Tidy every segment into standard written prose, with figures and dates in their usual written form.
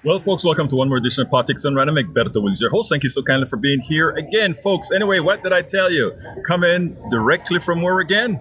Well, folks, welcome to one more edition of Politics and Random. Egberto, Willies, your host. Thank you so kindly for being here again, folks. Anyway, what did I tell you? Come in directly from where again?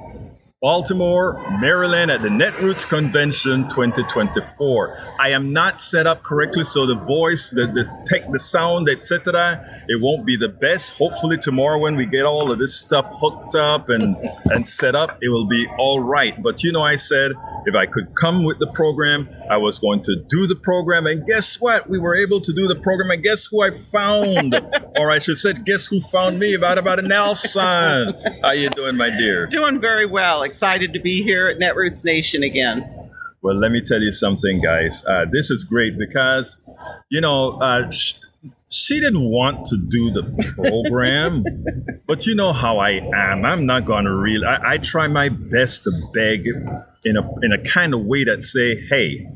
Baltimore, Maryland at the Netroots Convention 2024. I am not set up correctly, so the voice, the sound, etc., it won't be the best. Hopefully tomorrow when we get all of this stuff hooked up and set up, it will be all right. But I said if I could come with the program, I was going to do the program. And guess what? We were able to do the program. And guess who I found? Or I should say, guess who found me? About Nelson. How you doing, my dear? Doing very well. Excited to be here at Netroots Nation again. Well, let me tell you something, guys. This is great because, she didn't want to do the program, but you know how I am. I'm not going to I try my best to beg in a kind of way that say, hey,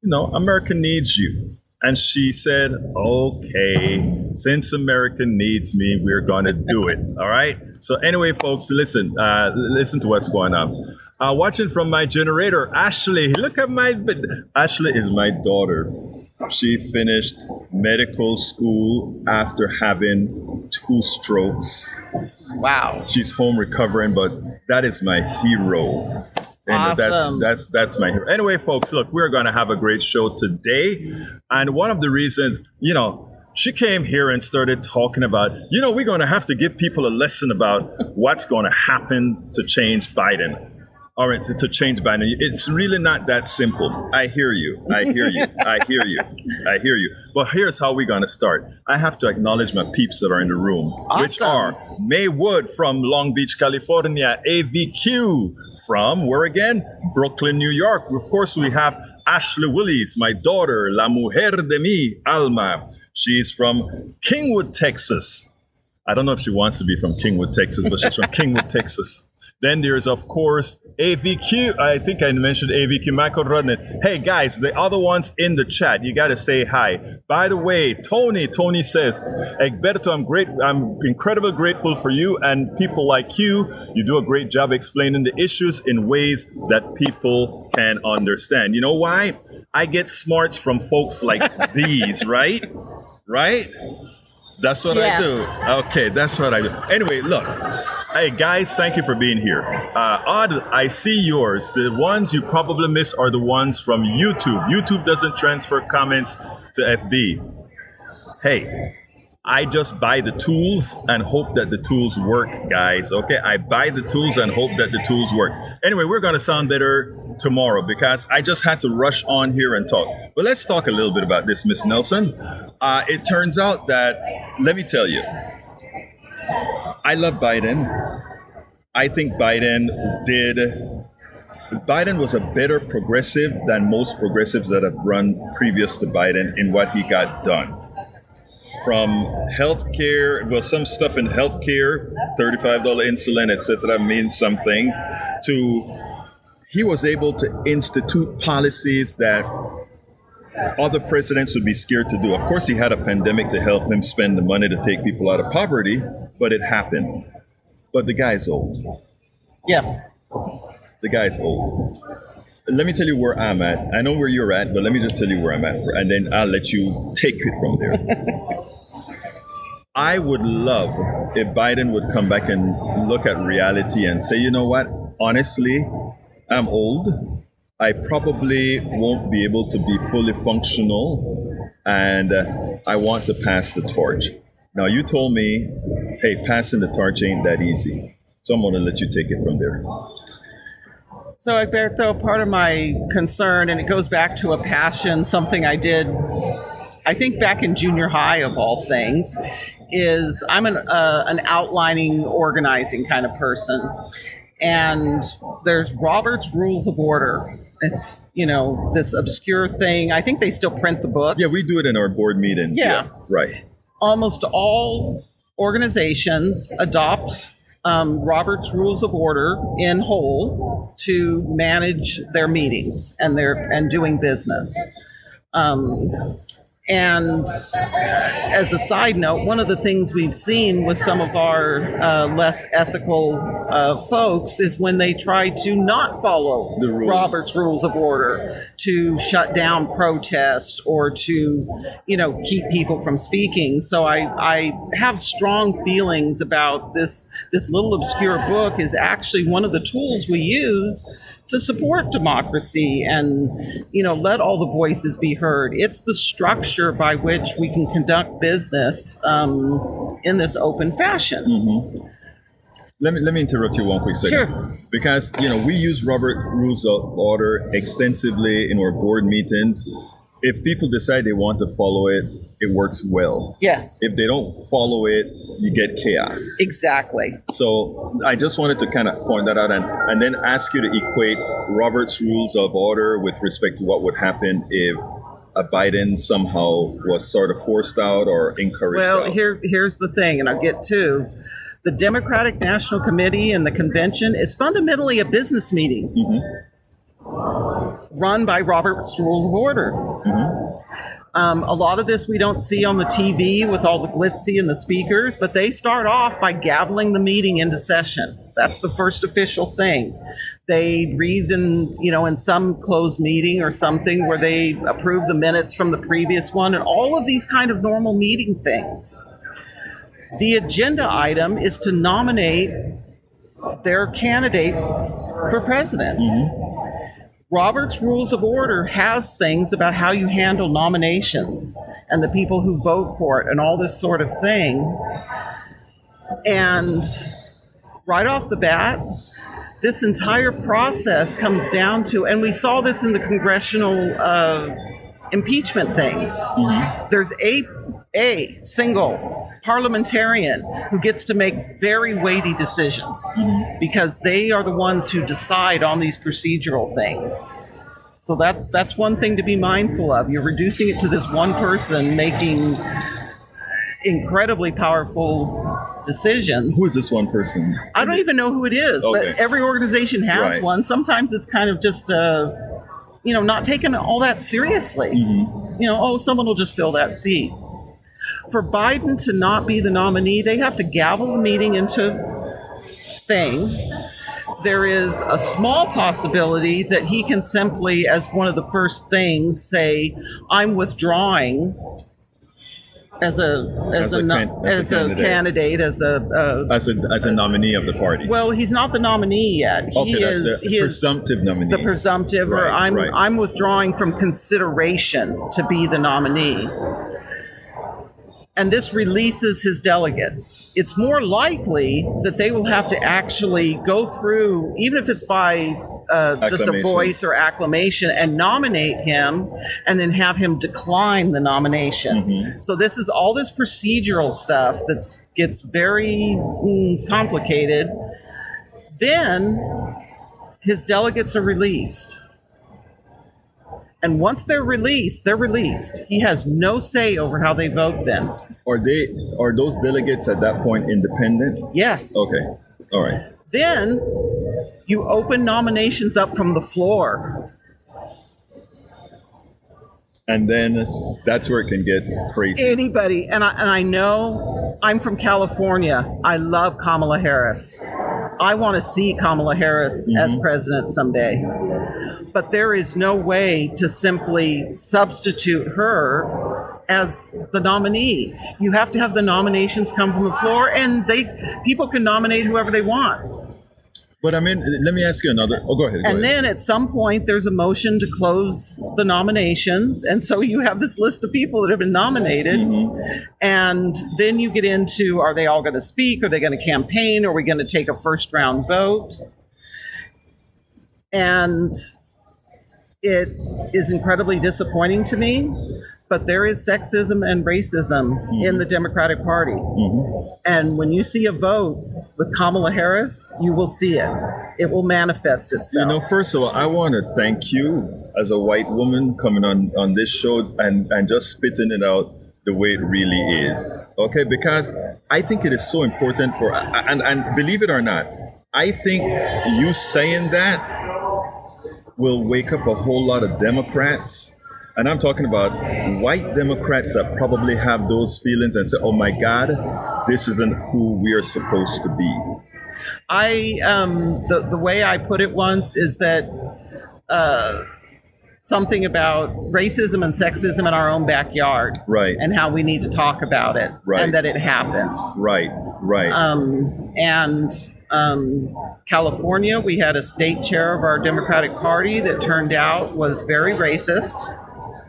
America needs you. And she said, okay, since America needs me, we're going to do it. All right. So anyway, folks, listen to what's going on. Watching from my generator, Ashley, Ashley is my daughter. She finished medical school after having 2 strokes. Wow. She's home recovering, but that is my hero. And awesome. that's my hero. Anyway, folks, look, we're going to have a great show today. And one of the reasons, she came here and started talking about, we're going to have to give people a lesson about what's going to happen to change Biden. All right, to change Biden. It's really not that simple. I hear you. I hear you. But here's how we're going to start. I have to acknowledge my peeps that are in the room, which are May Wood from Long Beach, California, AVQ from, where again? Brooklyn, New York. Of course, we have Ashley Willies, my daughter, La Mujer de mi Alma. She's from Kingwood, Texas. I don't know if she wants to be from Kingwood, Texas, but she's from Kingwood, Texas. Then there's, of course, AVQ. I think I mentioned AVQ, Michael Rudnick. Hey, guys, the other ones in the chat, you got to say hi. By the way, Tony says, Egberto, I'm incredibly grateful for you and people like you. You do a great job explaining the issues in ways that people can understand. You know why? I get smarts from folks like these, right? Right? That's what I do. Okay, that's what I do. Anyway, look. Hey, guys, thank you for being here. Odd, I see yours. The ones you probably miss are the ones from YouTube. YouTube doesn't transfer comments to FB. Hey, I just buy the tools and hope that the tools work, guys. Okay, I buy the tools and hope that the tools work. Anyway, we're going to sound better tomorrow because I just had to rush on here and talk. But let's talk a little bit about this, Miss Nelson. It turns out that, let me tell you, I love Biden. I think Biden was a better progressive than most progressives that have run previous to Biden in what he got done. From healthcare, some stuff in healthcare, $35 insulin, etc., means something, to he was able to institute policies that other presidents would be scared to do. Of course, he had a pandemic to help him spend the money to take people out of poverty, but it happened. But the guy's old. Yes. The guy's old. Let me tell you where I'm at. I know where you're at, but let me just tell you where I'm at, and then I'll let you take it from there. I would love if Biden would come back and look at reality and say, you know what? Honestly, I'm old. I probably won't be able to be fully functional, and I want to pass the torch. Now, you told me, hey, passing the torch ain't that easy. So I'm going to let you take it from there. So, Egberto, part of my concern, and it goes back to a passion, something I did, I think back in junior high of all things, is I'm an outlining, organizing kind of person. And there's Robert's Rules of Order. It's, this obscure thing. I think they still print the books. Yeah, we do it in our board meetings. Yeah. Right. Almost all organizations adopt Robert's Rules of Order in whole to manage their meetings and doing business. And as a side note, one of the things we've seen with some of our less ethical folks is when they try to not follow The rules. Robert's Rules of Order, to shut down protest or to, keep people from speaking. So I have strong feelings about this little obscure book is actually one of the tools we use to support democracy and, let all the voices be heard. It's the structure by which we can conduct business in this open fashion. Mm-hmm. Let me interrupt you one quick second. Sure. Because, we use Robert Rules of Order extensively in our board meetings. If people decide they want to follow it, it works well. Yes. If they don't follow it, you get chaos. Exactly. So I just wanted to kind of point that out and then ask you to equate Robert's Rules of Order with respect to what would happen if a Biden somehow was sort of forced out or encouraged Well, out. here's the thing, and I'll get to the Democratic National Committee and the convention is fundamentally a business meeting run by Robert's Rules of Order. A lot of this we don't see on the TV with all the glitzy and the speakers, but they start off by gaveling the meeting into session. That's the first official thing. They read in some closed meeting or something where they approve the minutes from the previous one and all of these kind of normal meeting things. The agenda item is to nominate their candidate for president. Robert's Rules of Order has things about how you handle nominations and the people who vote for it and all this sort of thing. And right off the bat, this entire process comes down to, and we saw this in the congressional impeachment things. There's a single parliamentarian who gets to make very weighty decisions because they are the ones who decide on these procedural things. So that's one thing to be mindful of. You're reducing it to this one person making incredibly powerful decisions. Who is this one person? I don't even know who it is, Okay. but every organization has Right. one. Sometimes it's kind of just not taken all that seriously. Someone will just fill that seat. For Biden to not be the nominee, they have to gavel the meeting into thing. There is a small possibility that he can simply, as one of the first things, say, "I'm withdrawing as a candidate, as As a nominee of the party. Well, he's not the nominee yet. Okay, He that's is the presumptive nominee. the presumptive, or Right. I'm withdrawing from consideration to be the nominee. And this releases his delegates. It's more likely that they will have to actually go through, even if it's by just a Acclamation. voice or acclamation, and nominate him and then have him decline the nomination. So this is all this procedural stuff that gets very complicated. Then his delegates are released. And once they're released, they're released. He has no say over how they vote then. Are those delegates at that point independent? Yes. Okay. All right. Then you open nominations up from the floor. And then that's where it can get crazy. Anybody, and I know I'm from California. I love Kamala Harris. I want to see Kamala Harris as president someday. But there is no way to simply substitute her as the nominee. You have to have the nominations come from the floor, and people can nominate whoever they want. But I mean, let me ask you another. Oh, go ahead. And then at some point, there's a motion to close the nominations. And so you have this list of people that have been nominated. And then you get into, are they all going to speak? Are they going to campaign? Are we going to take a first round vote? And it is incredibly disappointing to me. But there is sexism and racism in the Democratic Party. And when you see a vote with Kamala Harris, you will see it. It will manifest itself. First of all, I want to thank you as a white woman coming on this show and just spitting it out the way it really is. Okay, because I think it is so important and believe it or not, I think you saying that will wake up a whole lot of Democrats And I'm talking about white Democrats that probably have those feelings and say, oh my God, this isn't who we are supposed to be. The way I put it once is that something about racism and sexism in our own backyard, Right. and how we need to talk about it, Right. and that it happens. Right, right. California, we had a state chair of our Democratic Party that turned out was very racist,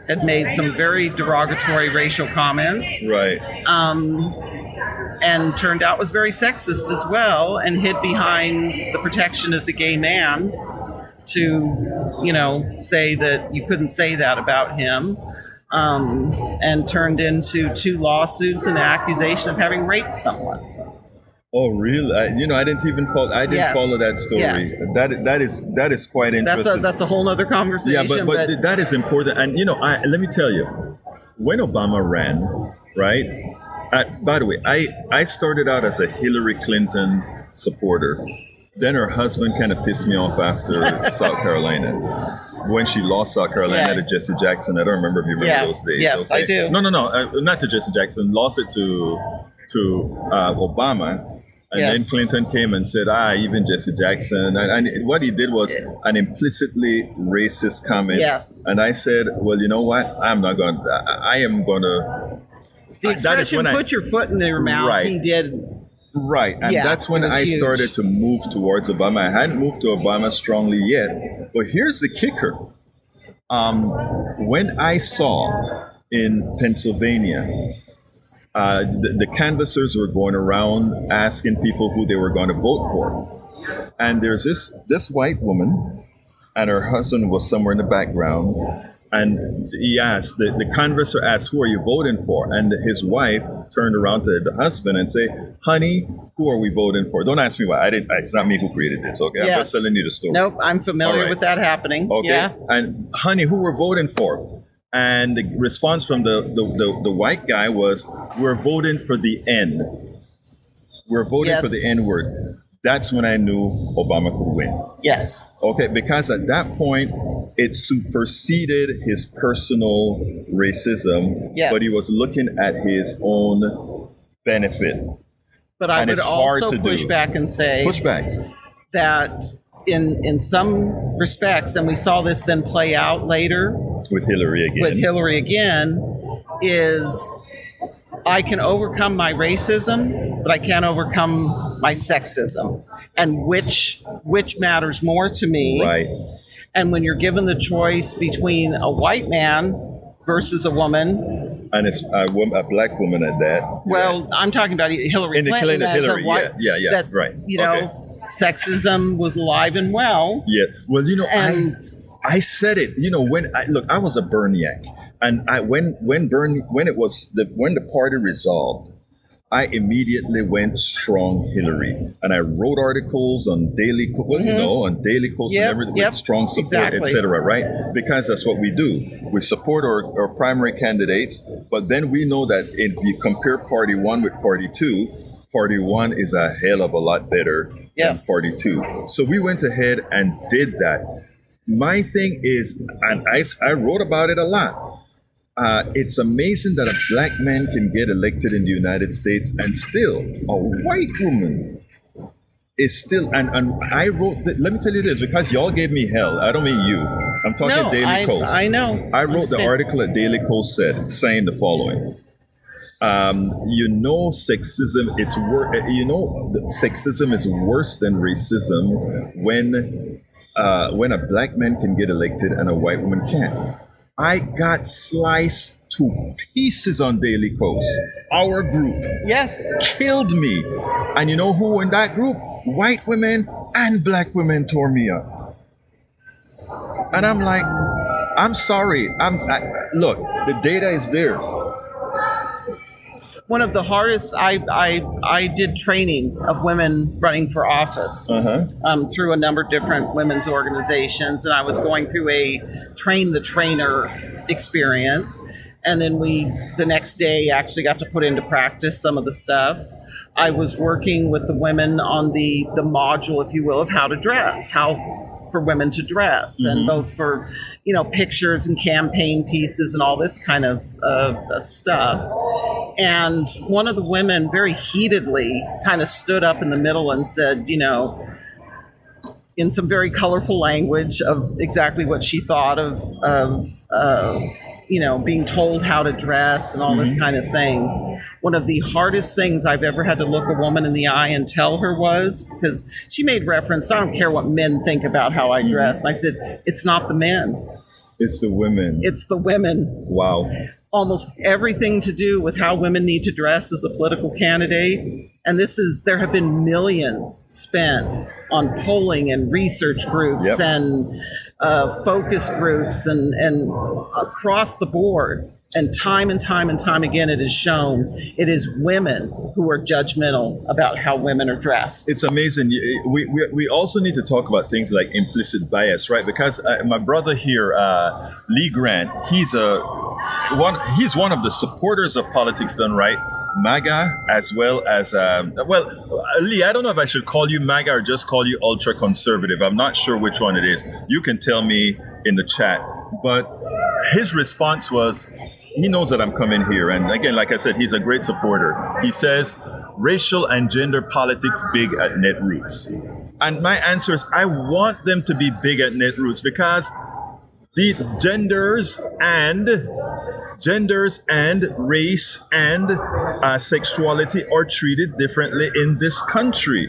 had made some very derogatory racial comments, Right. and turned out was very sexist as well, and hid behind the protection as a gay man to, say that you couldn't say that about him, and turned into 2 lawsuits and an accusation of having raped someone. Oh, really? I didn't even follow. I didn't Yes. follow that story. Yes. That is quite interesting. That's a whole nother conversation. Yeah, but that is important. And let me tell you, when Obama ran, right? By the way, I started out as a Hillary Clinton supporter. Then her husband kind of pissed me off after South Carolina. When she lost South Carolina to Jesse Jackson. I don't remember if you remember those days. Yes, okay? I do. No, not to Jesse Jackson. Lost it to Obama. And then Clinton came and said, even Jesse Jackson. And what he did was an implicitly racist comment. Yes. And I said, well, you know what? I am going to. The expression, put your foot in your mouth, Right. he did. Right. And that's when I huge. started to move towards Obama. I hadn't moved to Obama strongly yet. But here's the kicker. When I saw in Pennsylvania, the canvassers were going around asking people who they were going to vote for. And there's this white woman, and her husband was somewhere in the background. And he asked, the canvasser asked, who are you voting for? And his wife turned around to the husband and say, honey, who are we voting for? Don't ask me why. It's not me who created this, okay? I'm just telling you the story. Nope, I'm familiar with that happening. Okay. Yeah. And honey, who we're voting for? And the response from the white guy was, we're voting for the N. We're voting for the N word. That's when I knew Obama could win. Yes. Okay, because at that point, it superseded his personal racism, but he was looking at his own benefit. But I would also push back and say that in some respects, and we saw this then play out later with Hillary again, is I can overcome my racism, but I can't overcome my sexism. And which matters more to me. Right. And when you're given the choice between a white man versus a woman, and it's a black woman at that. Well, I'm talking about Hillary Clinton as a white. That's right. Sexism was alive and well. Yeah. Well, I said it. When I was a Berniac, and when the party resolved, I immediately went strong Hillary, and I wrote articles on Daily Kos and everything with strong support, etc. Right? Because that's what we do. We support our primary candidates, but then we know that if you compare Party 1 with Party 2, Party 1 is a hell of a lot better than Party 2. So we went ahead and did that. My thing is, and I wrote about it a lot. It's amazing that a black man can get elected in the United States, and still a white woman is still. And I wrote. Let me tell you this, because y'all gave me hell. I don't mean you. I'm talking Daily Kos. I know. I wrote the article that Daily Kos saying the following. Sexism. Sexism is worse than racism when a black man can get elected and a white woman can't. I got sliced to pieces on Daily Kos. Our group killed me. And you know who in that group? White women and black women tore me up. And I'm like, I'm sorry. Look, the data is there. One of the hardest, I did training of women running for office through a number of different women's organizations, and I was going through a train the trainer experience, and then the next day actually got to put into practice some of the stuff. I was working with the women on the module, if you will, of how to dress, how for women to dress, and both for, pictures and campaign pieces and all this kind of stuff. And one of the women very heatedly kind of stood up in the middle and said, in some very colorful language of exactly what she thought of being told how to dress and all this kind of thing. One of the hardest things I've ever had to look a woman in the eye and tell her was, because she made reference, I don't care what men think about how I dress. And I said, it's not the men. It's the women. It's the women. Wow. Almost everything to do with how women need to dress as a political candidate. And there have been millions spent on polling and research groups and focus groups and across the board. And time again, it is shown it is women who are judgmental about how women are dressed. It's amazing. We also need to talk about things like implicit bias, right? Because my brother here, Lee Grant, he's one of the supporters of Politics Done Right, MAGA, as well as, Lee, I don't know if I should call you MAGA or just call you ultra conservative. I'm not sure which one it is. You can tell me in the chat. But his response was, he knows that I'm coming here. And again, like I said, he's a great supporter. He says, racial and gender politics big at Netroots. And my answer is, I want them to be big at Netroots because the genders and race and sexuality are treated differently in this country.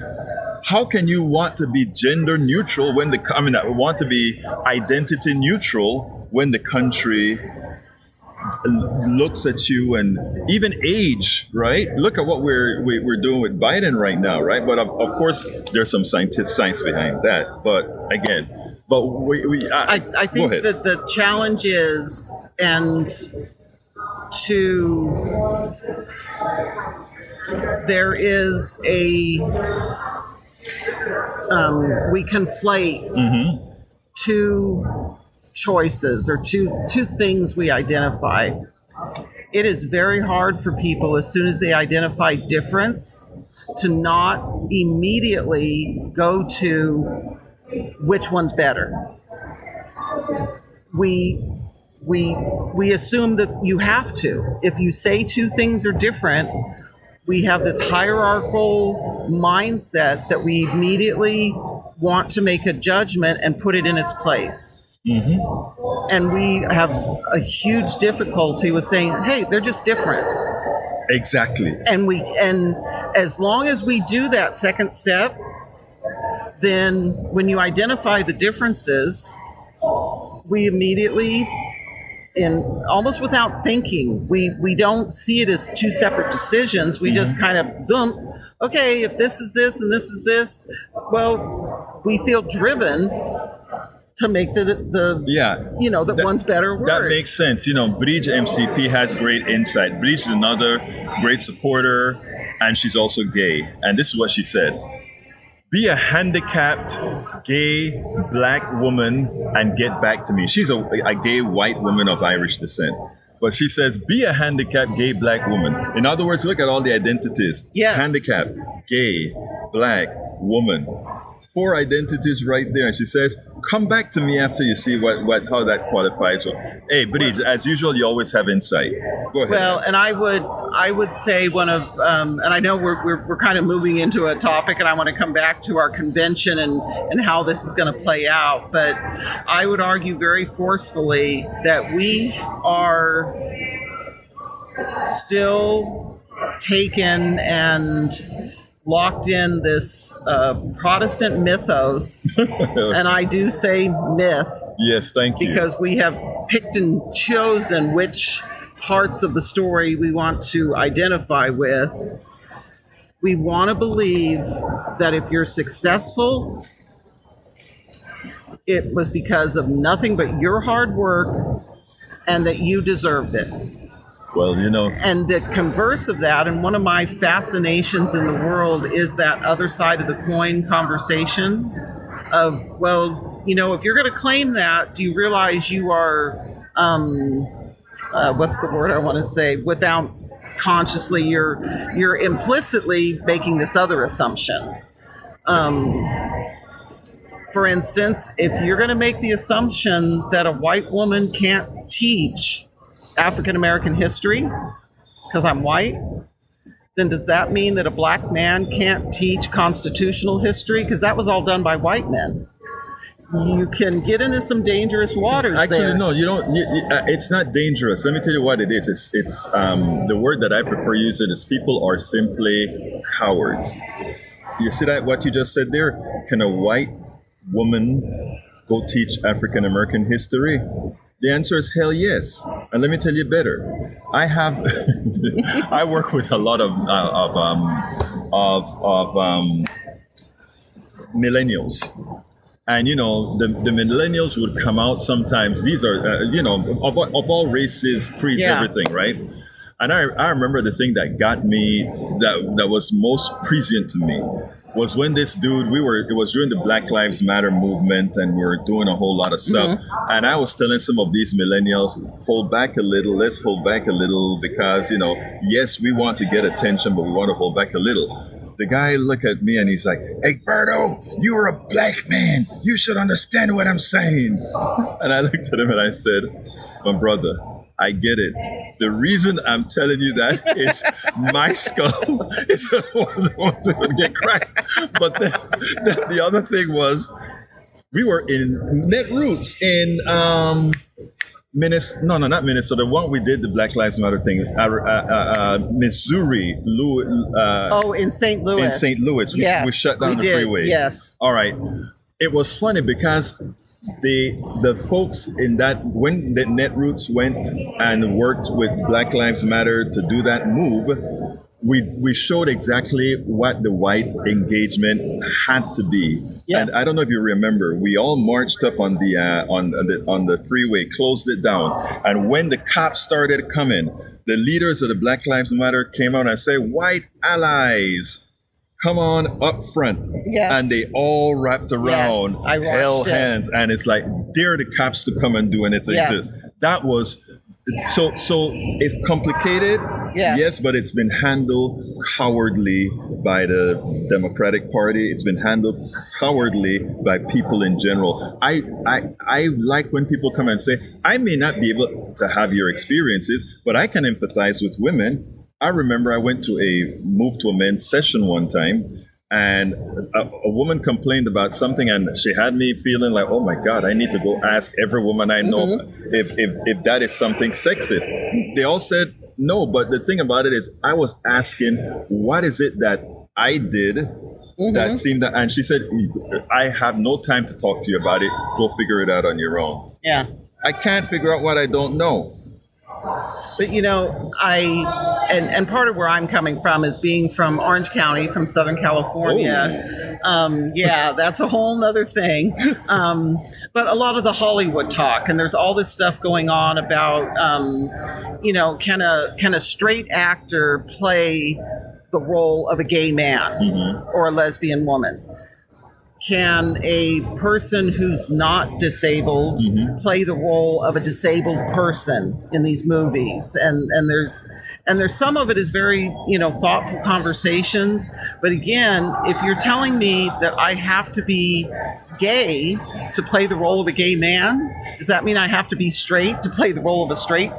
How can you want to be gender neutral want to be identity neutral when the country looks at you, and even age, right? Look at what we're doing with Biden right now, right? But of course, there's some science behind that. But again, I think that the challenge is, there is we conflate two choices or two things we identify. It is very hard for people, as soon as they identify difference, to not immediately go to which one's better. We assume that you have to. If you say two things are different, we have this hierarchical mindset that we immediately want to make a judgment and put it in its place. And we have a huge difficulty with saying, hey, they're just different. Exactly. And as long as we do that second step, then when you identify the differences, we immediately, almost without thinking, we don't see it as two separate decisions. We just kind of dump, okay, if this is this and this is this, well, we feel driven to make that one's better or worse. That makes sense. Bridge MCP has great insight. Bridge is another great supporter, and she's also gay. And this is what she said. Be a handicapped, gay, black woman and get back to me. She's a gay white woman of Irish descent. But she says, be a handicapped, gay, black woman. In other words, look at all the identities. Yes. Handicapped, gay, black, woman. 4 identities right there. And she says, come back to me after you see how that qualifies. Hey, Bridge, as usual, you always have insight. Go ahead. Well, and I would say one of, and I know we're kind of moving into a topic, and I want to come back to our convention and how this is going to play out. But I would argue very forcefully that we are still taken and locked in this Protestant mythos, and I do say myth. Yes, thank you. Because we have picked and chosen which parts of the story we want to identify with. We want to believe that if you're successful, it was because of nothing but your hard work and that you deserved it. Well, And the converse of that, and one of my fascinations in the world, is that other side of the coin conversation of, well, if you're going to claim that, do you realize you are, what's the word I want to say, without consciously, you're for instance, if you're going to make the assumption that a white woman can't teach African American history because I'm white, then does that mean that a black man can't teach constitutional history? Because that was all done by white men. You can get into some dangerous waters. Actually, there. no, you don't. It's not dangerous. Let me tell you what it is. It's the word that I prefer using is people are simply cowards. You see that what you just said there? Can a white woman go teach African American history? The answer is hell yes. And let me tell you better. I have I work with a lot of millennials. And, you know, the millennials would come out sometimes. These are, of all races, creeds, everything, right? And I remember the thing that got me, that was most prescient to me, was when this dude, it was during the Black Lives Matter movement, and we were doing a whole lot of stuff. Mm-hmm. And I was telling some of these millennials, hold back a little, let's hold back a little, because, yes, we want to get attention, but we want to hold back a little. The guy looked at me and he's like, Egberto, you're a black man. You should understand what I'm saying. And I looked at him and I said, my brother, I get it. The reason I'm telling you that is my skull is the one that would get cracked. But then the other thing was, we were in Netroots in Minnesota. No, not Minnesota. The one we did the Black Lives Matter thing, Missouri. In St. Louis. In St. Louis, we shut down the freeway. Yes. All right. It was funny because the folks in that, when the Netroots went and worked with Black Lives Matter to do that move, we showed exactly what the white engagement had to be. Yes. And I don't know if you remember, we all marched up on the freeway, closed it down, and when the cops started coming, the leaders of the Black Lives Matter came out and said, "White allies, come on up front." Yes. And they all wrapped around, held hands, and it's like, dare the cops to come and do anything. Yes. That was so it's complicated. Yes, but it's been handled cowardly by the Democratic Party. It's been handled cowardly by people in general. I like when people come and say, I may not be able to have your experiences, but I can empathize with women. I remember I went to moved to a men's session one time, and a woman complained about something, and she had me feeling like, oh my God, I need to go ask every woman I know if that is something sexist. They all said no, but the thing about it is, I was asking, what is it that I did that seemed that, and she said, I have no time to talk to you about it. Go figure it out on your own. Yeah. I can't figure out what I don't know. But and part of where I'm coming from is being from Orange County, from Southern California. That's a whole nother thing. But a lot of the Hollywood talk, and there's all this stuff going on about, can a straight actor play the role of a gay man or a lesbian woman? Can a person who's not disabled play the role of a disabled person in these movies? And there's some of it is very, thoughtful conversations. But again, if you're telling me that I have to be gay to play the role of a gay man, does that mean I have to be straight to play the role of a straight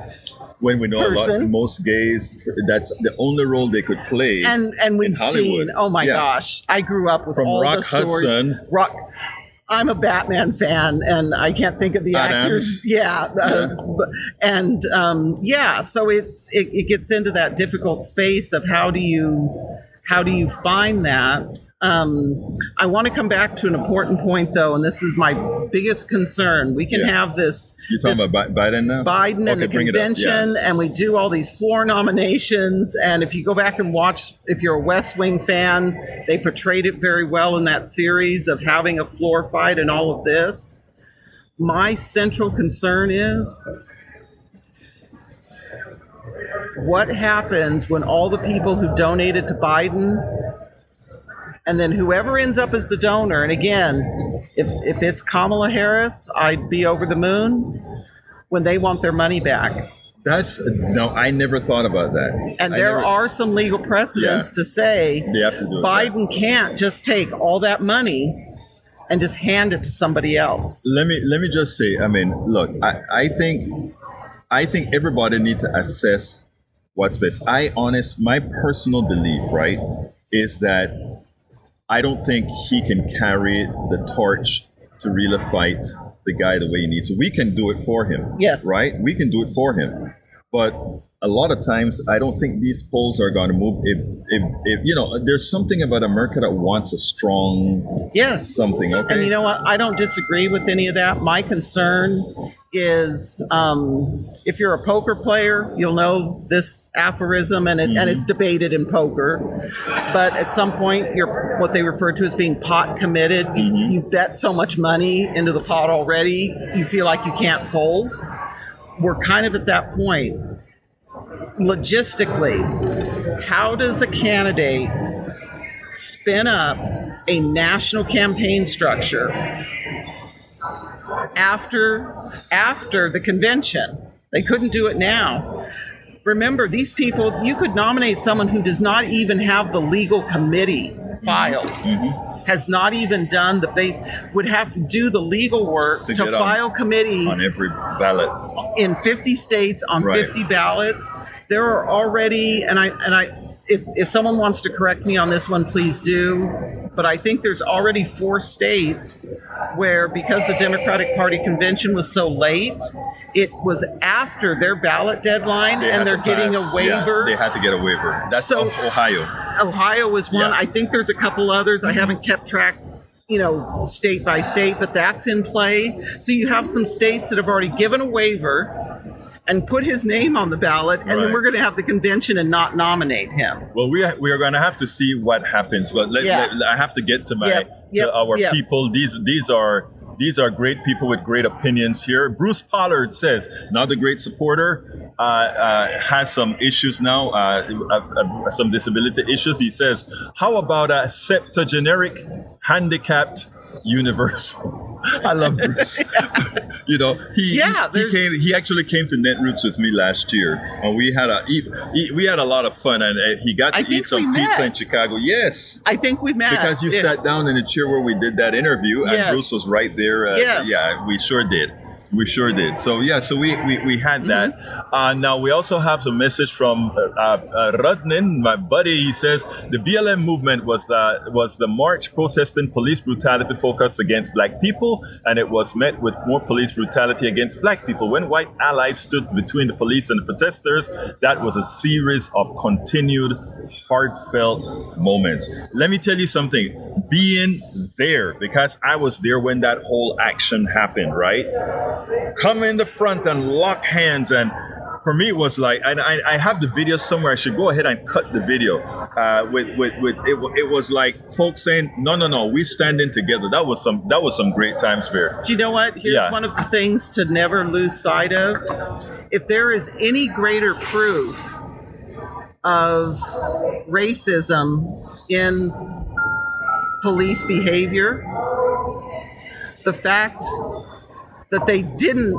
when we know person? Most gays, that's the only role they could play. And we've seen, oh my gosh, I grew up with all the stories. Hudson. I'm a Batman fan, and I can't think of the actors. So it gets into that difficult space of how do you find that. I want to come back to an important point, though, and this is my biggest concern. We can have this. You're talking about Biden now? Biden and the convention, and we do all these floor nominations. And if you go back and watch, if you're a West Wing fan, they portrayed it very well in that series of having a floor fight and all of this. My central concern is, what happens when all the people who donated to Biden, and then whoever ends up as the donor, and again, if it's Kamala Harris, I'd be over the moon, when they want their money back. I never thought about that. And there are some legal precedents to say they have to do Biden can't just take all that money and just hand it to somebody else. Let me just say, I mean, look, I think everybody need to assess what's best. My personal belief, right, is that I don't think he can carry the torch to really fight the guy the way he needs to. We can do it for him. Yes. Right? We can do it for him. But a lot of times, I don't think these polls are going to move. If you know, there's something about America that wants a strong something. Okay. And you know what? I don't disagree with any of that. My concern is if you're a poker player, you'll know this aphorism, and it's debated in poker. But at some point, you're what they refer to as being pot committed. You bet so much money into the pot already, you feel like you can't fold. We're kind of at that point. Logistically, how does a candidate spin up a national campaign structure after the convention? They couldn't do it now. Remember, these people, you could nominate someone who does not even have the legal committee filed. Has not even done they would have to do the legal work to file committees on every ballot in 50 states on 50 ballots. There are already, and if someone wants to correct me on this one, please do. But I think there's already 4 states where, because the Democratic Party convention was so late, it was after their ballot deadline, and they're getting a waiver. Yeah, they had to get a waiver. That's Ohio. Ohio was one. Yeah. I think there's a couple others. I haven't kept track, state by state, but that's in play. So you have some states that have already given a waiver and put his name on the ballot, and then we're going to have the convention and not nominate him. Well, we are going to have to see what happens. But I have to get to our people. These are great people with great opinions here. Bruce Pollard says, not a great supporter, has some issues now, some disability issues. He says, how about a septuagenaric, handicapped, universal? I love Bruce. He actually came to Netroots with me last year, and we had a lot of fun, and he got to eat some pizza in Chicago. Yes, I think we met because you sat down in the chair where we did that interview, and Bruce was right there. Yeah, we sure did. So we had that. Now we also have a message from Rudnin, my buddy. He says the BLM movement was the march protesting police brutality focused against black people, and it was met with more police brutality against black people. When white allies stood between the police and the protesters, that was a series of continued heartfelt moments. Let me tell you something. Being there, because I was there when that whole action happened, right? Come in the front and lock hands, and for me it was like, and I have the video somewhere. I should go ahead and cut the video. It was like folks saying, no, we standing together. That was some great times there. Do you know what? Here's one of the things to never lose sight of. If there is any greater proof of racism in police behavior, the fact that they didn't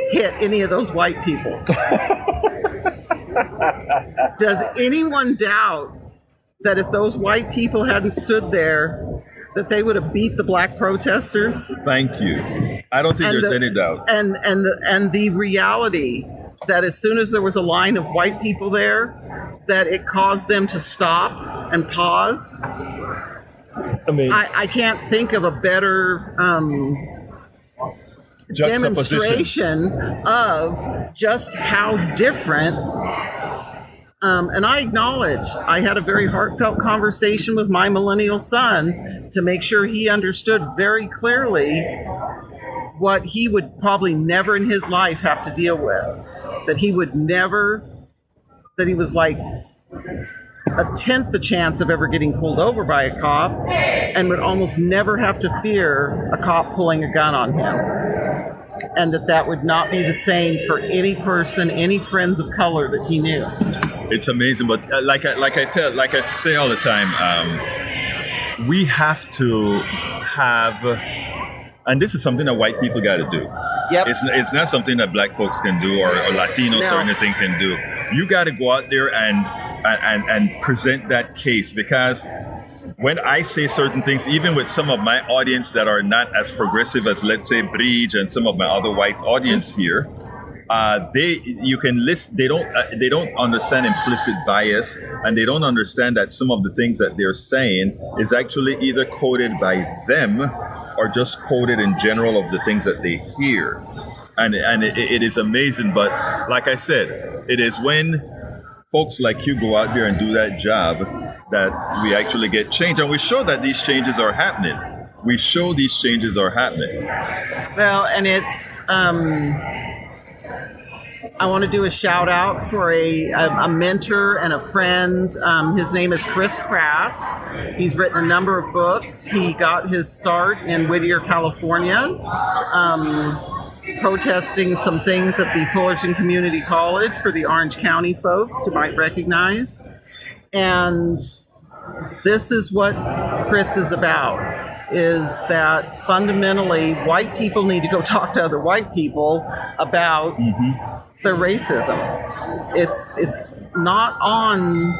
hit any of those white people. Does anyone doubt that if those white people hadn't stood there, that they would have beat the black protesters? Thank you. I don't think there's any doubt. And the reality that as soon as there was a line of white people there, that it caused them to stop and pause. I can't think of a better demonstration of just how different. And I acknowledge I had a very heartfelt conversation with my millennial son to make sure he understood very clearly what he would probably never in his life have to deal with. That he was like a tenth the chance of ever getting pulled over by a cop, and would almost never have to fear a cop pulling a gun on him. And that would not be the same for any person, any friends of color that he knew. It's amazing, but like I say all the time, we have to have, and this is something that white people got to do. Yep. It's not something that black folks can do, or Latinos or anything can do. You got to go out there and present that case, because when I say certain things, even with some of my audience that are not as progressive as, let's say, Bridge and some of my other white audience here, you can list. They don't understand implicit bias, and they don't understand that some of the things that they're saying is actually either quoted by them or just quoted in general of the things that they hear, and it is amazing. But like I said, it is when folks like you go out there and do that job that we actually get change, and we show that these changes are happening. We show these changes are happening. Well, and it's. I want to do a shout out for a mentor and a friend. His name is Chris Crass. He's written a number of books. He got his start in Whittier, California, protesting some things at the Fullerton Community College for the Orange County folks who might recognize. And this is what Chris is about, is that fundamentally white people need to go talk to other white people about their racism. It's not on,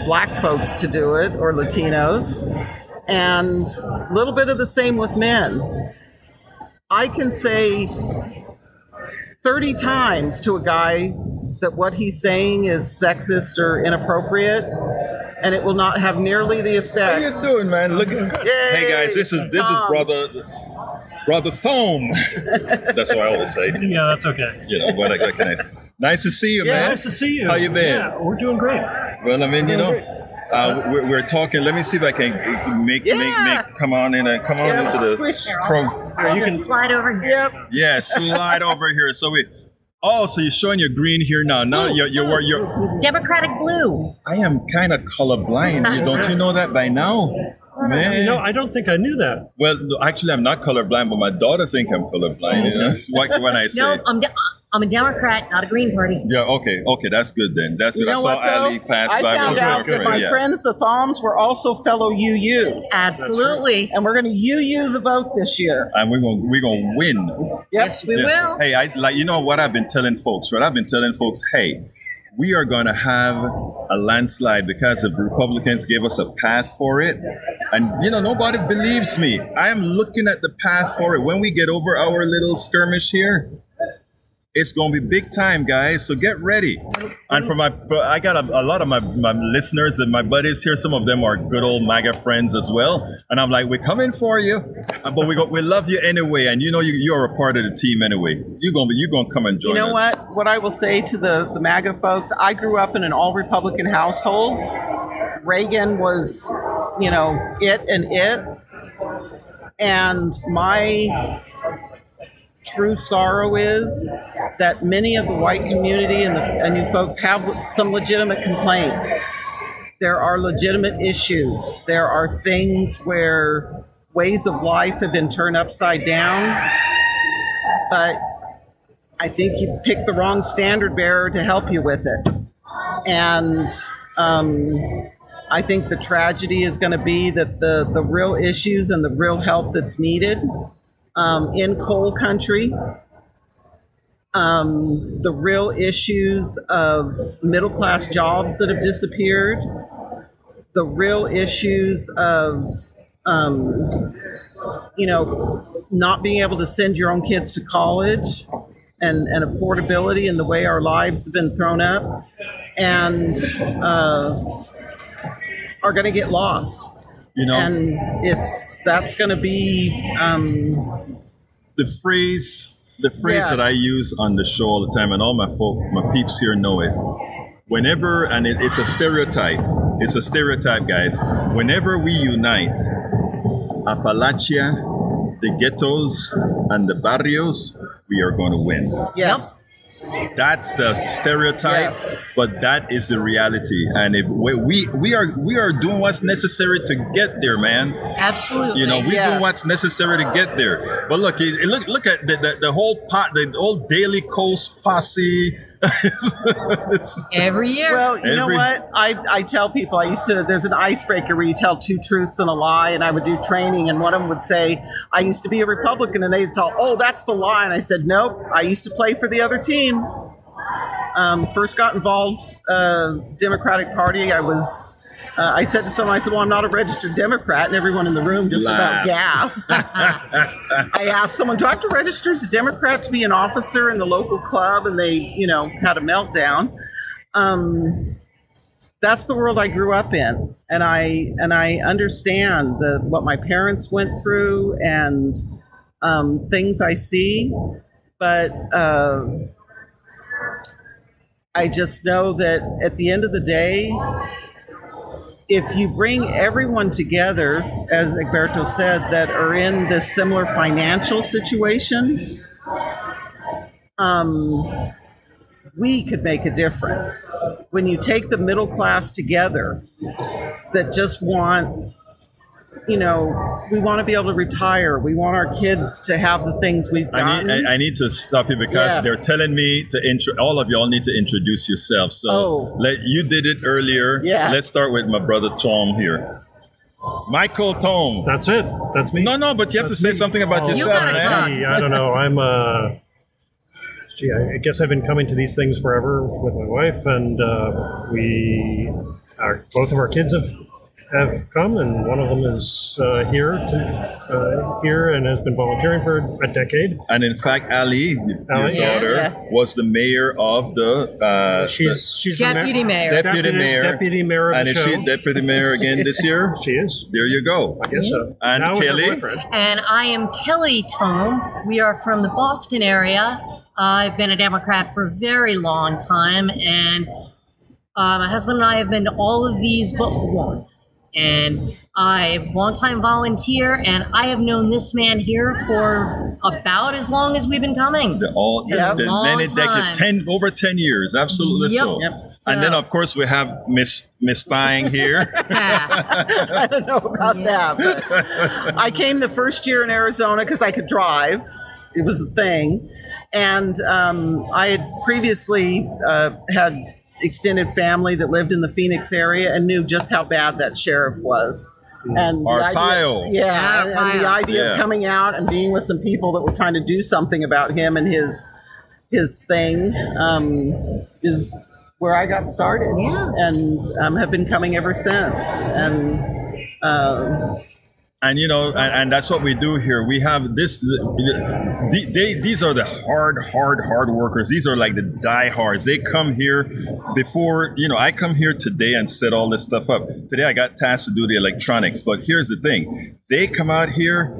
black folks to do it or Latinos, and a little bit of the same with men. I can say 30 times to a guy that what he's saying is sexist or inappropriate, and it will not have nearly the effect. How you doing, man? Look, hey guys, this is brother Thome. That's what I always say. Yeah, that's okay. What can I say? Nice to see you, man. Nice to see you. How you been? Yeah, we're doing great. Well, I mean, we're talking. Let me see if I can make come on into the pro. You can slide over here. Yep. Yeah, slide over here. So you're showing your green here now. Now you're Democratic blue. I am kind of colorblind. Don't you know that by now? Man. I don't think I knew that. Well, actually, I'm not colorblind, but my daughter think I'm colorblind. It's like when I say. No, I'm a Democrat, not a Green Party. Yeah, okay, that's good then. That's good. You know I saw what, though? Ali pass I by. found out that my friends, the Thoms, were also fellow UUs. Absolutely. And we're going to UU the vote this year. And we're gonna win. Yep. Yes, we will. Hey, you know what I've been telling folks, right? I've been telling folks, hey, we are going to have a landslide because the Republicans gave us a path for it. And, nobody believes me. I am looking at the path for it. When we get over our little skirmish here, it's going to be big time, guys. So get ready. And I got a lot of my listeners and my buddies here. Some of them are good old MAGA friends as well. And I'm like, we're coming for you, but we love you anyway. And you're a part of the team anyway. You're gonna come and join us. You know what? What I will say to the MAGA folks, I grew up in an all Republican household. Reagan was, it. And my true sorrow is that many of the white community and you folks have some legitimate complaints. There are legitimate issues. There are things where ways of life have been turned upside down. But I think you picked the wrong standard bearer to help you with it. And I think the tragedy is going to be that the real issues and the real help that's needed in coal country, the real issues of middle-class jobs that have disappeared, the real issues of, not being able to send your own kids to college and affordability and the way our lives have been thrown up and are going to get lost. And that's going to be the phrase that I use on the show all the time, and all my peeps here know it. Whenever, and it's a stereotype. It's a stereotype, guys. Whenever we unite, Appalachia, the ghettos, and the barrios, we are going to win. Yes. That's the stereotype, but that is the reality. And if we are doing what's necessary to get there, man. Absolutely. We're doing what's necessary to get there. But look at the whole Daily Coast posse. Every year. Well, you know what? I tell people, there's an icebreaker where you tell two truths and a lie, and I would do training, and one of them would say, I used to be a Republican, and they'd tell, oh, that's the lie. And I said, nope, I used to play for the other team. First got involved, Democratic Party, I was I said to someone, I said, well, I'm not a registered Democrat, and everyone in the room just about gasped. I asked someone, do I have to register as a Democrat to be an officer in the local club? And they, had a meltdown. That's the world I grew up in, and I understand what my parents went through and things I see, but I just know that at the end of the day, if you bring everyone together, as Egberto said, that are in this similar financial situation, we could make a difference. When you take the middle class together that just want, we want to be able to retire. We want our kids to have the things we've gotten. I need to stop you because they're telling me to all of y'all need to introduce yourself. So you did it earlier. Yeah. Let's start with my brother Tom here. Michael Tom. That's it. That's me. No, but you have to say something about yourself, gotta man. talk. I don't know. I guess I've been coming to these things forever with my wife, and both of our kids have come, and one of them is here and has been volunteering for a decade. And in fact, Ali, your daughter, was the mayor of the. She's Deputy mayor. Deputy mayor of and the is show. she deputy mayor again this year? She is. There you go. I guess so. And now with her Kelly? boyfriend. And I am Kelly Tome. We are from the Boston area. I've been a Democrat for a very long time, and my husband and I have been to all of these but one. And I'm a longtime volunteer, and I have known this man here for about as long as we've been coming. Many decades, over 10 years, absolutely so. Yep. And then, of course, we have Miss Spying here. I don't know about that, but I came the first year in Arizona because I could drive. It was a thing. And I had previously had extended family that lived in the Phoenix area and knew just how bad that sheriff was. And Arpaio. and the idea of coming out and being with some people that were trying to do something about him and his thing is where I got started. Yeah. And have been coming ever since. And and that's what we do here. We have this. These are the hard workers. These are like the diehards. They come here before. I come here today and set all this stuff up. Today I got tasked to do the electronics. But here's the thing: they come out here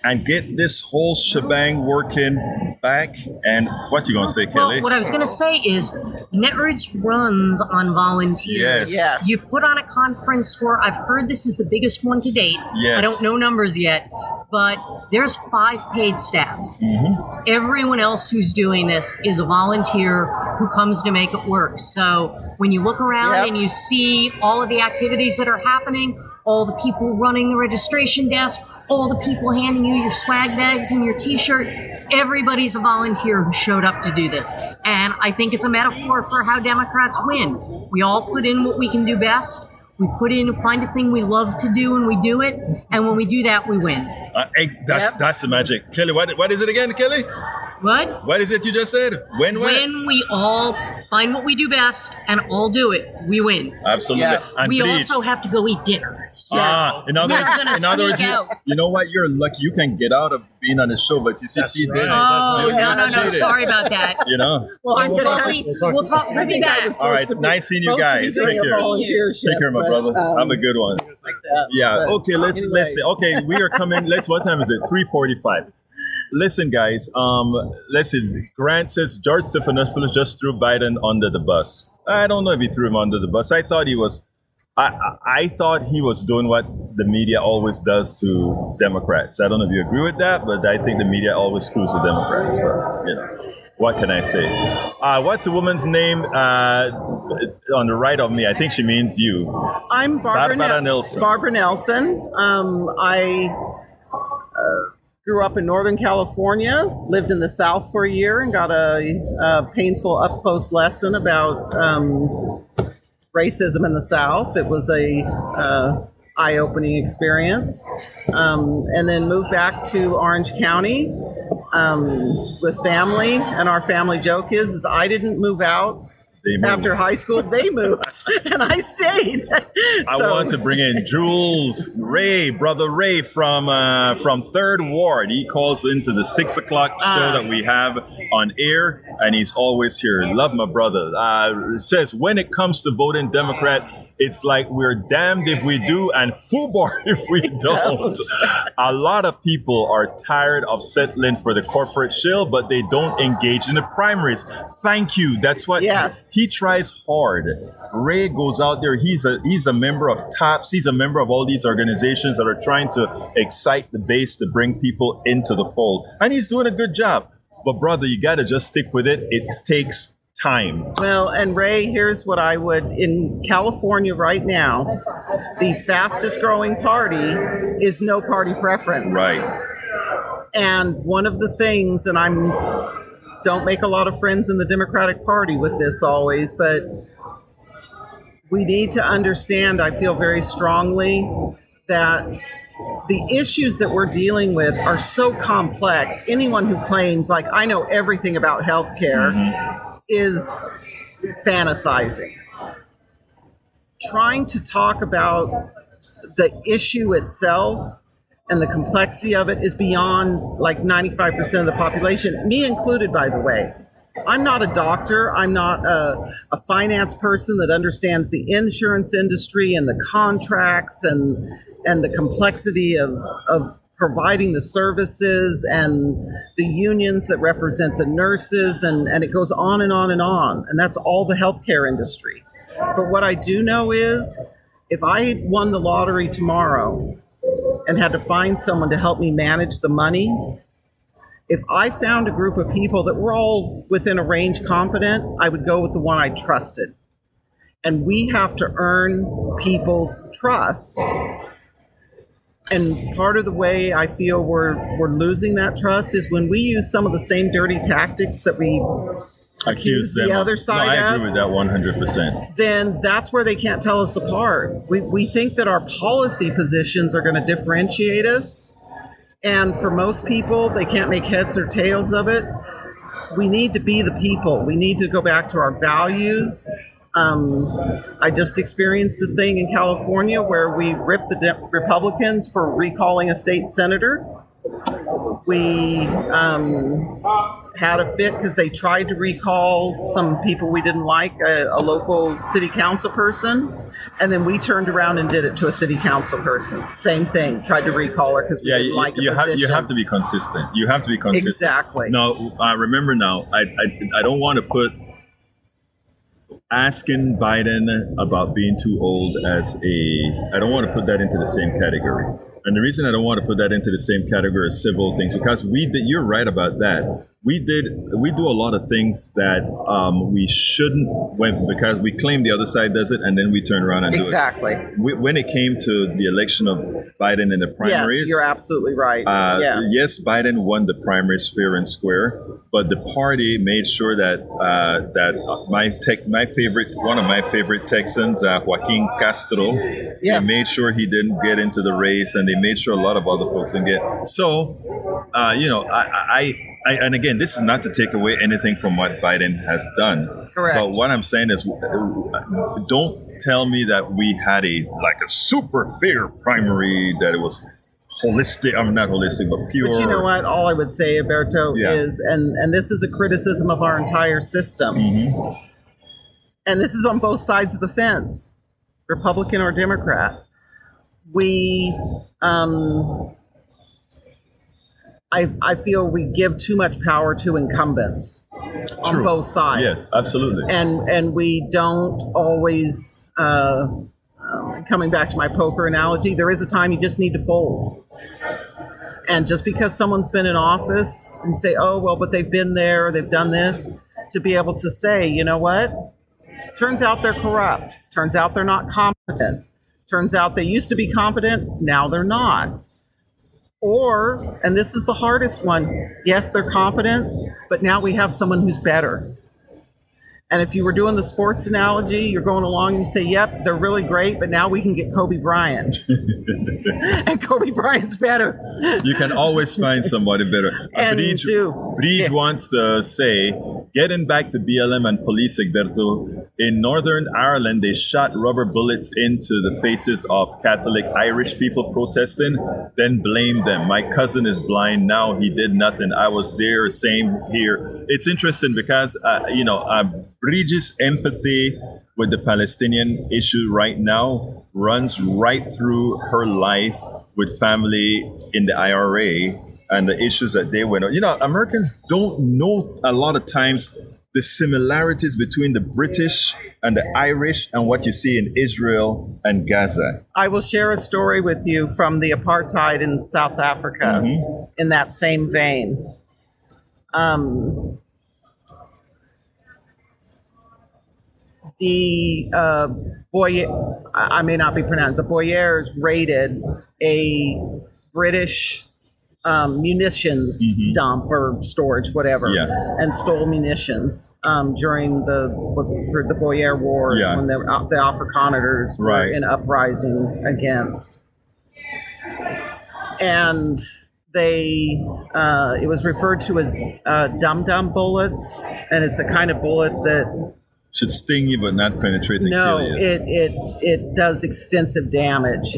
and get this whole shebang working back. And what you gonna say, Kelly? Well, what I was going to say is Netroots runs on volunteers. Yes. You put on a conference I've heard this is the biggest one to date. Yes. I don't know numbers yet, but there's 5 paid staff. Mm-hmm. Everyone else who's doing this is a volunteer who comes to make it work. So when you look around and you see all of the activities that are happening, all the people running the registration desk, all the people handing you your swag bags and your t-shirt, everybody's a volunteer who showed up to do this. And I think it's a metaphor for how Democrats win. We all put in what we can do best. We find a thing we love to do and we do it. And when we do that, we win. That's the magic. Kelly, what is it again, Kelly? What? What is it you just said? When we all find what we do best and all do it, we win. Absolutely. Yes. And We please, also have to go eat dinner. So in other words, sneak out. you know what? You're lucky. You can get out of being on the show, but you see, she right. did. Oh, no. Cheated. Sorry about that. Well, I said We'll talk. We'll be back. All right, nice seeing you guys. Take care. Take care, my brother. Have a good one. Yeah. Okay. Let's see. Okay, we are coming. What time is it? 3:45. Listen, guys. Let's see. Grant says George Stephanopoulos just threw Biden under the bus. I don't know if he threw him under the bus. I thought he was. I thought he was doing what the media always does to Democrats. I don't know if you agree with that, but I think the media always screws the Democrats. But what can I say? What's the woman's name on the right of me? I think she means you. I'm Barbara Nelson. Barbara Nelson. I grew up in Northern California, lived in the South for a year, and got a painful up-close lesson about racism in the South. It was a eye-opening experience. And then moved back to Orange County with family. And our family joke is I didn't move out. They moved. After high school, they moved, and I stayed. I want to bring in Jules Ray, brother Ray from Third Ward. He calls into the 6 o'clock show that we have on air, and he's always here. Love my brother. Says when it comes to voting Democrat, it's like we're damned if we do and foobar if we don't. A lot of people are tired of settling for the corporate shill, but they don't engage in the primaries. Thank you. That's what he tries hard. Ray goes out there. He's a member of TOPS. He's a member of all these organizations that are trying to excite the base to bring people into the fold. And he's doing a good job. But brother, you got to just stick with it. It takes time. Well, and Ray, here's what I would, in California right now, the fastest growing party is no party preference. Right. And one of the things, and don't make a lot of friends in the Democratic Party with this always, but we need to understand, I feel very strongly, that the issues that we're dealing with are so complex. Anyone who claims, like, I know everything about healthcare, is fantasizing. Trying to talk about the issue itself and the complexity of it is beyond like 95% of the population, me included, by the way. I'm not a doctor. I'm not a finance person that understands the insurance industry and the contracts and the complexity of providing the services and the unions that represent the nurses, and it goes on and on and on. And that's all the healthcare industry. But what I do know is if I won the lottery tomorrow and had to find someone to help me manage the money, if I found a group of people that were all within a range competent, I would go with the one I trusted. And we have to earn people's trust. And part of the way I feel we're losing that trust is when we use some of the same dirty tactics that we accuse the other side of. I agree with that 100%. Then that's where they can't tell us apart. We think that our policy positions are going to differentiate us. And for most people, they can't make heads or tails of it. We need to be the people. We need to go back to our values. I just experienced a thing in California where we ripped the Republicans for recalling a state senator. We had a fit because they tried to recall some people we didn't like, a local city council person, and then we turned around and did it to a city council person. Same thing, tried to recall her because we didn't like the position. You have to be consistent. You have to be consistent. Exactly. Now, remember now, I don't want to put asking Biden about being too old I don't want to put that into the same category. And the reason I don't want to put that into the same category as civil things, because you're right about that. We do a lot of things that we shouldn't, because we claim the other side does it, and then we turn around and do it. Exactly. When it came to the election of Biden in the primaries, yes, you're absolutely right. Yes, Biden won the primaries fair and square, but the party made sure that one of my favorite Texans, Joaquin Castro, they made sure he didn't get into the race, and they made sure a lot of other folks didn't get. So, and again, this is not to take away anything from what Biden has done. Correct. But what I'm saying is, don't tell me that we had a super fair primary, that it was holistic. I'm not holistic, but pure. But you know what? All I would say, Egberto, is, and this is a criticism of our entire system, and this is on both sides of the fence, Republican or Democrat. I feel we give too much power to incumbents on both sides. Yes, absolutely. And we don't always, coming back to my poker analogy, there is a time you just need to fold. And just because someone's been in office, and you say, oh, well, but they've been there, or they've done this, to be able to say, you know what? Turns out they're corrupt. Turns out they're not competent. Turns out they used to be competent, now they're not. Or, and this is the hardest one, yes, they're competent, but now we have someone who's better. And if you were doing the sports analogy, you're going along and you say, yep, they're really great, but now we can get Kobe Bryant. And Kobe Bryant's better. You can always find somebody better. And you do. Breach wants to say, getting back to BLM and police, Egberto, in Northern Ireland, they shot rubber bullets into the faces of Catholic Irish people protesting, then blamed them. My cousin is blind now. He did nothing. I was there, same here. It's interesting because, Bridget's empathy with the Palestinian issue right now runs right through her life with family in the IRA and the issues that they went on. Americans don't know a lot of times the similarities between the British and the Irish and what you see in Israel and Gaza. I will share a story with you from the apartheid in South Africa in that same vein. The I may not be pronounced. The Boyers raided a British munitions dump or storage, whatever, and stole munitions during the Boyer Wars when the Afrikaners were in uprising against. And they it was referred to as dum-dum bullets, and it's a kind of bullet that should sting you but not penetrate and kill you. it does extensive damage.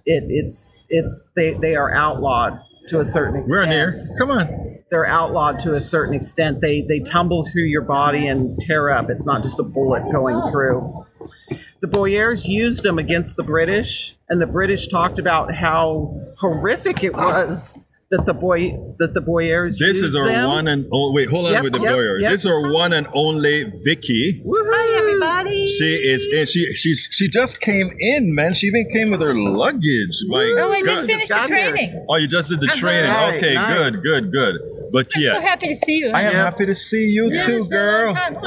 They are outlawed to a certain extent. We're near. Come on. They're outlawed to a certain extent. They tumble through your body and tear up. It's not just a bullet going through. The Boyers used them against the British, and the British talked about how horrific it was that the Boyers This used is our them. one and only. Wait, hold on with the Boyers. This is our one and only Vicky. Hi, everybody. She is. She just came in, man. She even came with her luggage. My Oh, I God. just finished the got here. training. Oh, you just did the training. Right, Okay, nice. good. But I'm yeah, so happy to see you. I am happy to see you Yeah, too, it's been a long girl. time.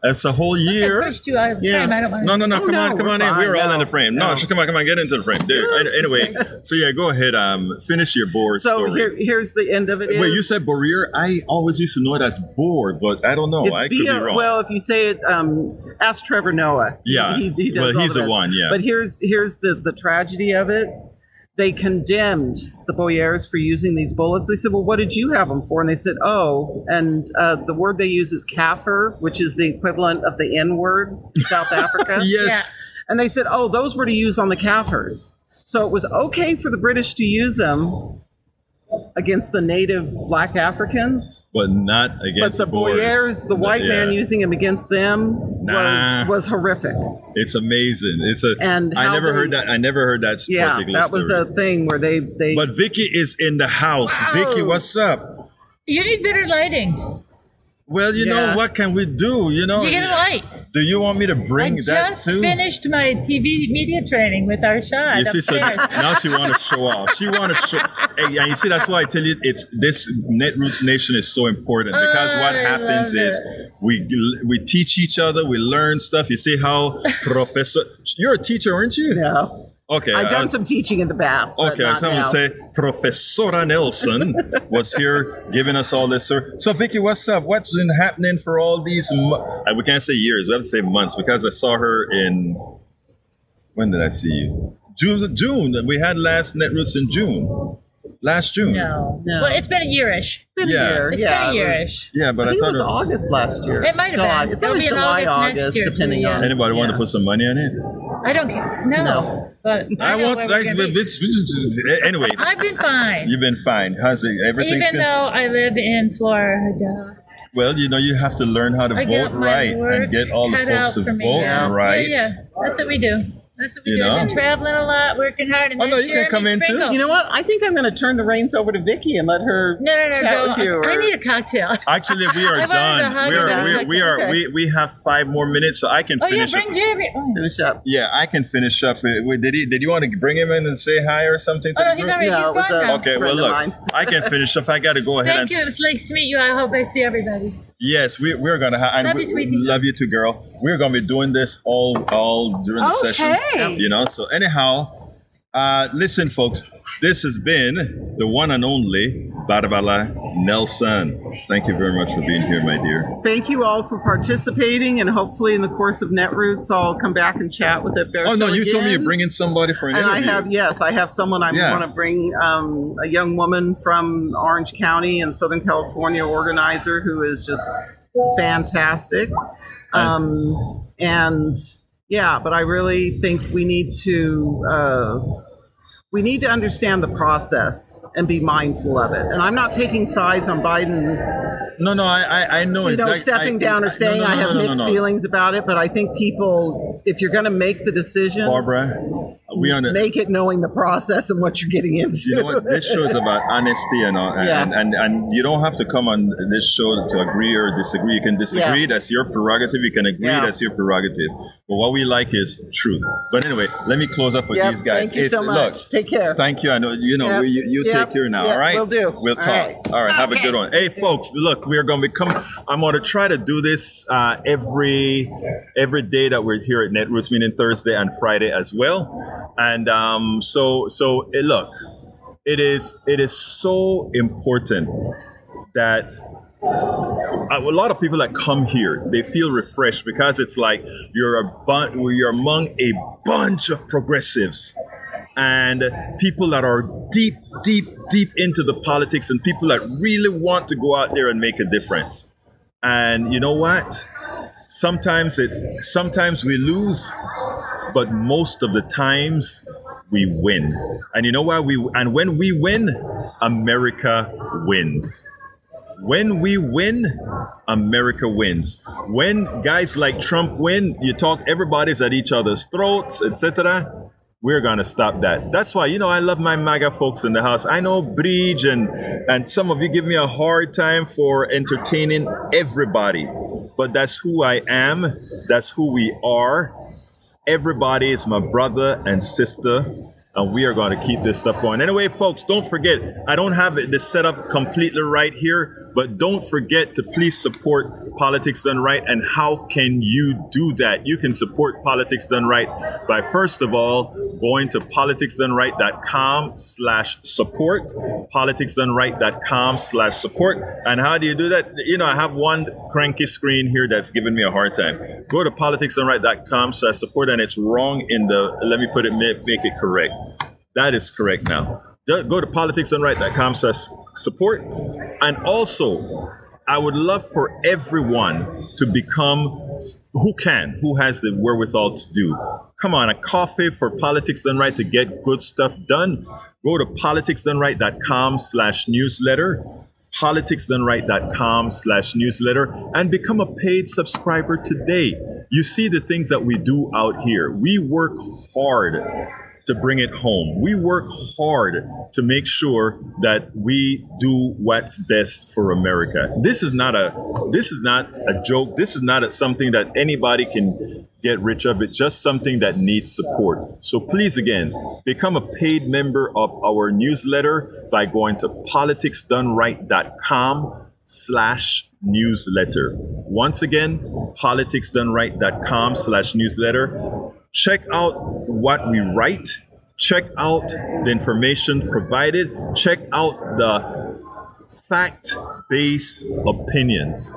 Oh, It's a whole I year. pushed you out of the frame. I don't want No, Oh, come on we're in. fine. We're all No, in the frame. No, come on, get into the frame. There. Anyway, so yeah, go ahead. Finish your board So story. here's the end of it. Wait, you said Boyer? I always used to know it as board, but I don't know. I could be wrong. Well, if you say it, ask Trevor Noah. Yeah. he does Well, all he's the this. one, yeah. But here's the tragedy of it. They condemned the Boyers for using these bullets. They said, well, what did you have them for? And they said, and the word they use is kafir, which is the equivalent of the N-word in South Africa. Yes. And they said, those were to use on the kafirs. So it was okay for the British to use them against the native black Africans. But not But against the Boyers, the white man using him against them was horrific. It's amazing. And I how never they- heard that. I never heard that Yeah, particular that was story. a thing where they But Vicky is in the house. Wow. Vicky, what's up? You need better lighting. Well, you know, Yeah. what can we do? You know, You get a light. do you want me to bring I that just too? finished my TV media training with our shot You see, so upstairs. now she want to show off. She want to show. And you see, that's why I tell you, it's this Netroots Nation is so important because what I happens love is it. we teach each other, we learn stuff. You see how Professor, you're a teacher, aren't you? No. Okay, I've done some teaching in the past. But Okay, I was not going to now. say Professora Nelson was here giving us all this. So, Vicky, what's up? What's been happening for all these? We can't say years. We have to say months because I saw her in. When did I see you? June. We had last Netroots in June. Last June. No. No. Well, it's been a year-ish. Been a Yeah. year. It's Yeah, been a it was- year-ish. Yeah, but I I think it thought. was August last year. It might have July. been. It's It'll always be in July, August next August, year, depending too, on. yeah. Anybody want to Yeah. put some money on it? I don't care. No. But I know want. where we're gonna be. Anyway, I've been fine. you've been fine. How's it? Everything's Even good. though I live in Florida. Well, you know, you have to learn how to I vote got my right and work get all the cut folks out to for me. vote Yeah. right. Yeah. That's what we do. That's what we You do. know? I've been traveling a lot, working hard. And Oh, no, then you can come in, too. Sprinkle. You know what? I think I'm going to turn the reins over to Vicky and let her No, chat go. with you. I or- need a cocktail. Actually, we are I wanted to done. hug We you are. down. Okay. We have 5 more minutes, so I can Oh, yeah, finish. bring Jerry. Oh. finish up. Yeah, I can finish up. Did you want to bring him in and say hi or something? To Oh, no, the he's group? already No, it was gone now. Okay, well, friend of look, mine. I can finish up. I got to go ahead Thank and. you. It was nice to meet you. I hope I see everybody. Yes, we're gonna have. Love you, sweetie. Love you too, girl. We're gonna be doing this all during the session. Okay. You know. So anyhow, listen, folks. This has been the one and only, Badabala Nelson. Thank you very much for being here, my dear. Thank you all for participating, and hopefully in the course of Netroots, I'll come back and chat with Egberto. Oh no, you told me again. you're bringing somebody for an And interview. I have someone I Yeah. want to bring, a young woman from Orange County in Southern California, organizer who is just fantastic. And yeah, but I really think we need to understand the process and be mindful of it. And I'm not taking sides on Biden, No, I know. stepping down or staying. I have mixed feelings about it, but I think people, if you're going to make the decision, Barbara, make it knowing the process and what you're getting into. You know what? This show is about honesty and you don't have to come on this show to agree or disagree. You can disagree, that's your prerogative. You can agree, that's your prerogative. But what we like is truth. But anyway, let me close up with these guys. Thank you so much. Look, take care. Thank you. I know you take care now. All right, we'll do. We'll talk. All right. Have a good one. Hey, folks. Look, we're going to become. I'm going to try to do this every day that we're here at Netroots, meaning Thursday and Friday as well. And look, it is so important that a lot of people that come here, they feel refreshed because it's like you're among a bunch of progressives and people that are deep into the politics and people that really want to go out there and make a difference. And you know what? Sometimes we lose, but most of the times we win. And you know why when we win, America wins. When we win, America wins. When guys like Trump win, everybody's at each other's throats, etc. We're gonna stop that. That's why, I love my MAGA folks in the house. I know Bridge and some of you give me a hard time for entertaining everybody, but that's who I am. That's who we are. Everybody is my brother and sister, and we are going to keep this stuff going. Anyway, folks, don't forget, I don't have the setup completely right here, but don't forget to please support Politics Done Right. And how can you do that? You can support Politics Done Right by, first of all, going to politicsdoneright.com/support, politicsdoneright.com/support. And how do you do that? I have one cranky screen here that's giving me a hard time. Go to politicsdoneright.com/support, and it's wrong let me put it, make it correct. That is correct now. Go to politicsdoneright.com/support. And also, I would love for everyone to become, who has the wherewithal to do. Come on, a coffee for Politics Done Right to get good stuff done. Go to politicsdoneright.com/newsletter, politicsdoneright.com/newsletter, and become a paid subscriber today. You see the things that we do out here. We work hard to bring it home. We work hard to make sure that we do what's best for America. This is not a joke. This is not something that anybody can get rich of. It's just something that needs support. So please, again, become a paid member of our newsletter by going to politicsdoneright.com/newsletter. Once again, politicsdoneright.com/newsletter. Check out what we write. Check out the information provided. Check out the fact-based opinions.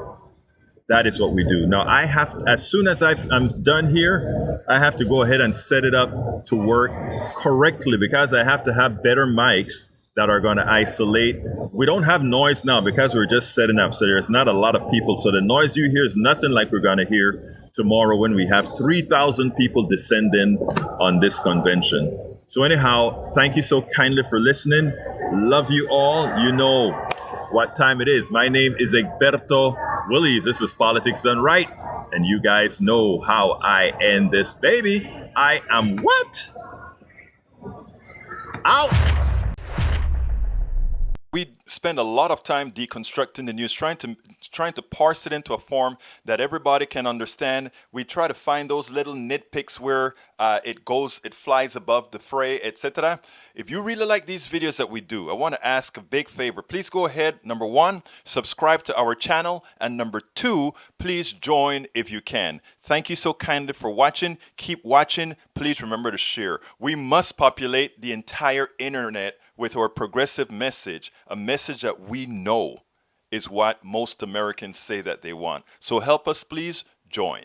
That is what we do. Now, as soon as I'm done here, I have to go ahead and set it up to work correctly because I have to have better mics that are going to isolate. We don't have noise now because we're just setting up. So there's not a lot of people. So the noise you hear is nothing like we're going to hear tomorrow when we have 3,000 people descend in on this convention. So anyhow, thank you so kindly for listening. Love you all. You know what time it is. My name is Egberto Willies. This is Politics Done Right. And you guys know how I end this baby. I am what? Out. We spend a lot of time deconstructing the news, trying to parse it into a form that everybody can understand. We try to find those little nitpicks where it flies above the fray, etc. If you really like these videos that we do, I want to ask a big favor. Please go ahead. Number one, subscribe to our channel. And number two, please join if you can. Thank you so kindly for watching. Keep watching. Please remember to share. We must populate the entire internet with our progressive message, a message message that we know is what most Americans say that they want. So help us, please join.